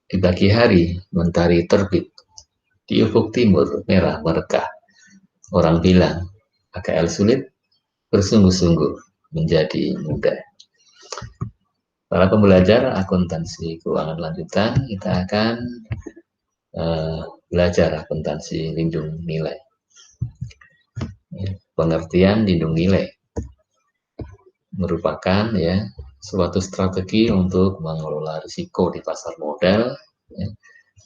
Di pagi hari, mentari terbit. Di ufuk timur, merah merekah. Orang bilang, AKL sulit, bersungguh-sungguh menjadi mudah. Para pembelajar akuntansi keuangan lanjutan, kita akan belajar akuntansi lindung nilai. Pengertian lindung nilai merupakan suatu strategi untuk mengelola risiko di pasar modal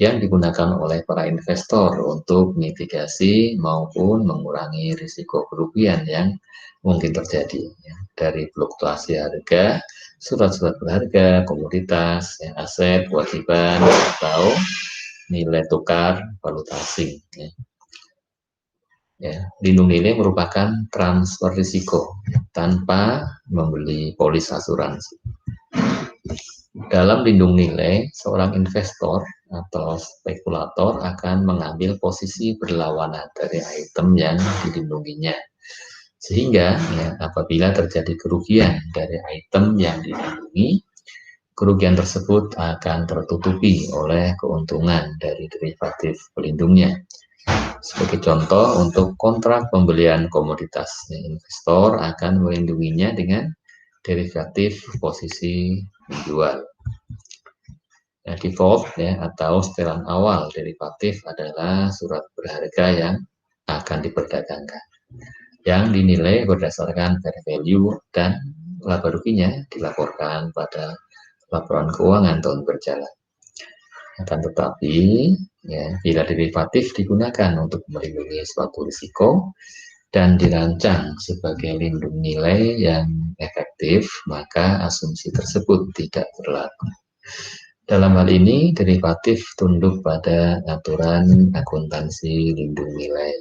yang digunakan oleh para investor untuk mitigasi maupun mengurangi risiko kerugian yang mungkin terjadi dari fluktuasi harga, surat-surat berharga, komoditas, aset, kewajiban, atau nilai tukar valuta asing. Lindung nilai merupakan transfer risiko tanpa membeli polis asuransi. Dalam lindung nilai, seorang investor atau spekulator akan mengambil posisi berlawanan dari item yang dilindunginya. Sehingga apabila terjadi kerugian dari item yang dilindungi, kerugian tersebut akan tertutupi oleh keuntungan dari derivatif pelindungnya. Sebagai contoh, untuk kontrak pembelian komoditas, investor akan melindunginya dengan derivatif posisi menjual. Default atau setelan awal derivatif adalah surat berharga yang akan diperdagangkan, yang dinilai berdasarkan fair value dan laba ruginya dilaporkan pada laporan keuangan tahun berjalan. Akan tetapi, bila derivatif digunakan untuk melindungi suatu risiko dan dirancang sebagai lindung nilai yang efektif, maka asumsi tersebut tidak berlaku. Dalam hal ini, derivatif tunduk pada aturan akuntansi lindung nilai.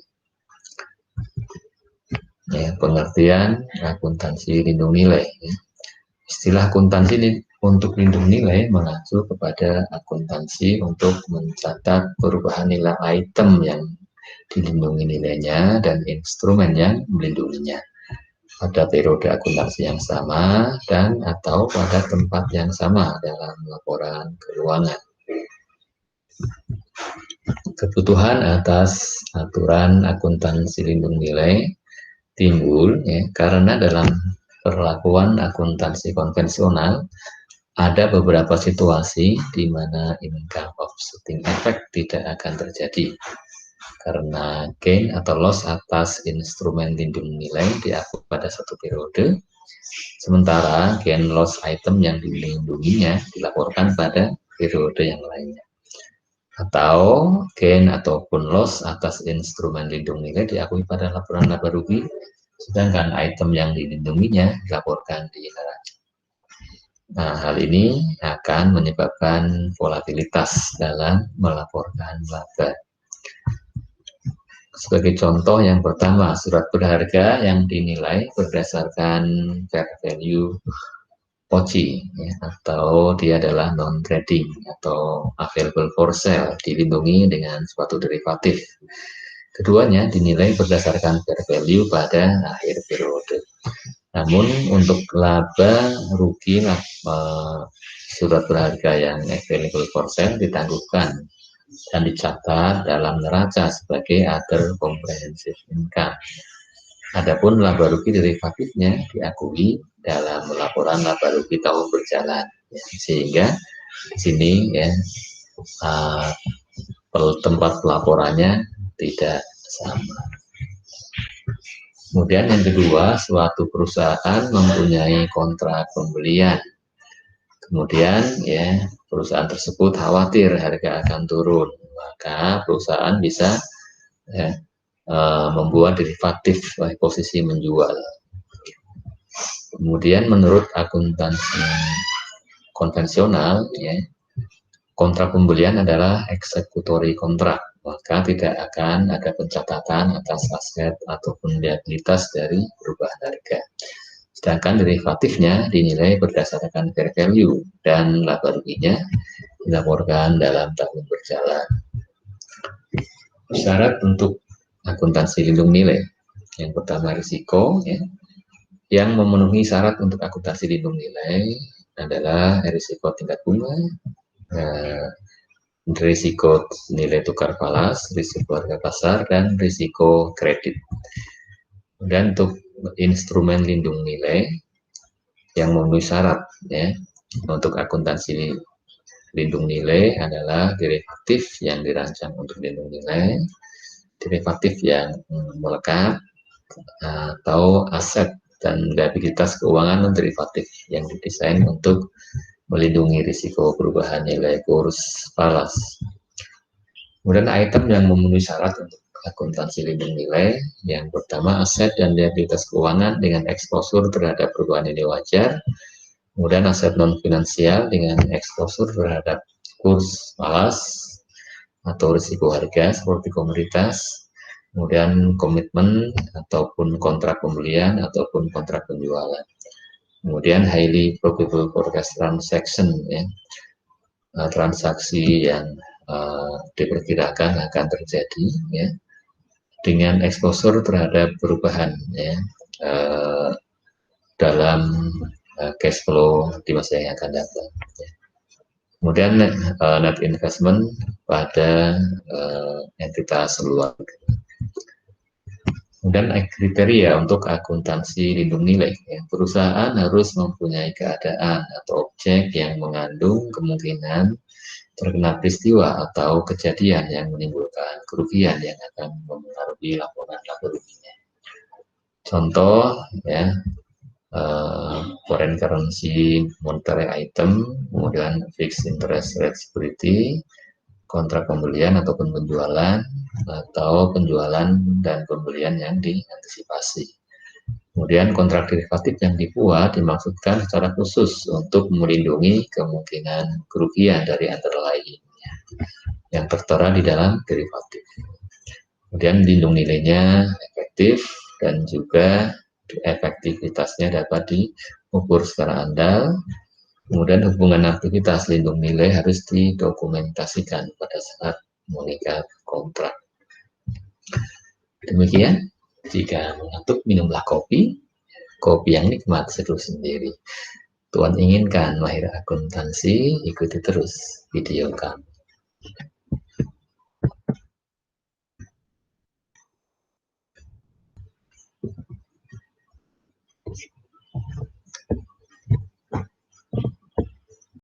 Pengertian akuntansi lindung nilai. Istilah akuntansi untuk lindung nilai mengacu kepada akuntansi untuk mencatat perubahan nilai item yang dilindungi nilainya dan instrumen yang melindunginya pada periode akuntansi yang sama dan atau pada tempat yang sama dalam laporan keuangan. Kebutuhan atas aturan akuntansi lindung nilai timbul karena dalam perlakuan akuntansi konvensional ada beberapa situasi di mana income offsetting effect tidak akan terjadi karena gain atau loss atas instrumen lindung nilai diakui pada satu periode, sementara gain loss item yang dilindunginya dilaporkan pada periode yang lainnya. Atau gain ataupun loss atas instrumen lindung nilai diakui pada laporan laba rugi, sedangkan item yang dilindunginya dilaporkan di neraca. Nah, hal ini akan menyebabkan volatilitas dalam melaporkan laba. Sebagai contoh yang pertama, surat berharga yang dinilai berdasarkan fair value POCI atau dia adalah non-trading atau available for sale, dilindungi dengan suatu derivatif. Keduanya dinilai berdasarkan fair value pada akhir periode. Namun untuk laba rugi surat berharga yang available for sale ditangguhkan dan dicatat dalam neraca sebagai other comprehensive income. Adapun laba rugi derivatifnya diakui dalam laporan laba rugi tahun berjalan, sehingga di sini tempat pelaporannya tidak sama. Kemudian yang kedua, suatu perusahaan mempunyai kontrak pembelian. Kemudian perusahaan tersebut khawatir harga akan turun, maka perusahaan bisa membuat derivatif posisi menjual. Kemudian menurut akuntansi konvensional, kontrak pembelian adalah executory kontrak, maka tidak akan ada pencatatan atas aset ataupun liabilitas dari perubahan harga. Sedangkan derivatifnya dinilai berdasarkan fair value dan laba ruginya dilaporkan dalam tahun berjalan. Syarat untuk akuntansi lindung nilai. Yang pertama risiko, yang memenuhi syarat untuk akuntansi lindung nilai adalah risiko tingkat bunga, risiko nilai tukar falas, risiko harga pasar, dan risiko kredit. Dan untuk instrumen lindung nilai yang memenuhi syarat ya untuk akuntansi lindung nilai adalah derivatif yang dirancang untuk lindung nilai, derivatif yang melekat, atau aset dan liabilitas keuangan non derivatif yang didesain untuk melindungi risiko perubahan nilai kurs falas. Kemudian item yang memenuhi syarat untuk akuntansi lindung nilai, yang pertama aset dan liabilitas keuangan dengan eksposur terhadap perubahan nilai wajar, kemudian aset non finansial dengan eksposur terhadap kurs falas atau risiko harga seperti komoditas, kemudian komitmen ataupun kontrak pembelian ataupun kontrak penjualan. Kemudian highly probable forecast transaction ya, transaksi yang diperkirakan akan terjadi ya, dengan eksposur terhadap perubahan ya, dalam cash flow di masa yang akan datang. Ya. Kemudian net investment pada entitas luar. Kemudian kriteria untuk akuntansi lindung nilai. Ya. Perusahaan harus mempunyai keadaan atau objek yang mengandung kemungkinan terkena peristiwa atau kejadian yang menimbulkan kerugian yang akan mempengaruhi laporan laba ruginya. Contoh ya, foreign currency monetary item, kemudian fixed interest rate security, kontrak pembelian ataupun penjualan, atau penjualan dan pembelian yang diantisipasi. Kemudian kontrak derivatif yang dibuat dimaksudkan secara khusus untuk melindungi kemungkinan kerugian dari antara lainnya yang tertera di dalam derivatif. Kemudian lindung nilainya efektif dan juga efektivitasnya dapat diukur secara andal. Kemudian hubungan aktivitas lindung nilai harus didokumentasikan pada saat mengikat kontrak. Demikian, jika mengantuk minumlah kopi yang nikmat seduh sendiri. Tuhan inginkan mahir akuntansi, ikuti terus video kami.